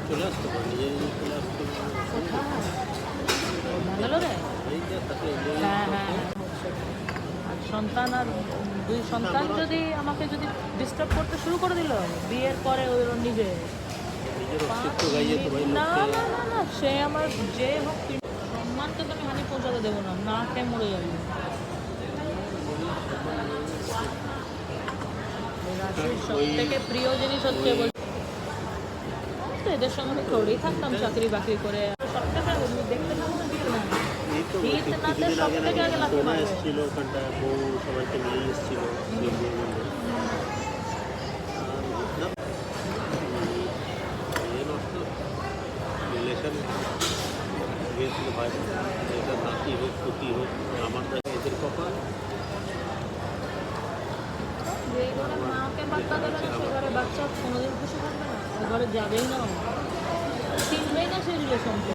চলে আসতে পারে, নিজে নিজে চলে আসতে পারে। কোথায়? ব্যাঙ্গালোরে? এই যে তাকে এই হ্যাঁ হ্যাঁ হ্যাঁ, হচ্ছে। আর সন্তান আর দুই সন্তান যদি আমাকে যদি ডিস্টার্ব করতে শুরু করে দিল বিয়ের পরে ওই ওর নিজে নিজের 5 অস্তিত্ব গাইয়ে তো ভাই না লোককে। না না না, সে আমার যে হোক সম্মানকে তো আমি হানি পৌঁছাতে দেবো না, না খেয়ে মরে যাবে। রাশির সব ওই থেকে প্রিয় জিনিস হচ্ছে বল তো এদের সঙ্গে আমি করেই থাকতাম চাকরি বাকরি করে, সব থেকে দেখতে থাকবো না দিতে না এই তো শীতনাথের কিছুদিন সব আগে থেকে নাকি আগে লাথি সোনা মারবে। এসেছিল ওখানটায়, বউ সবাইকে নিয়ে এসেছিল সেই বউ বললো। আর এ নষ্ট রিলেশন গিয়েছিল ভাই, এটা নাতি হোক পুতি হোক, আমার কাছে এদের কপাল। যে ঘরে মাকে বাচ্চা দেবে না সে ঘরে বাচ্চা কোনোদিন খুশি থাকবে না, ও ঘরে যাবেই না, চিনবেই না সেই রিলেশনকে।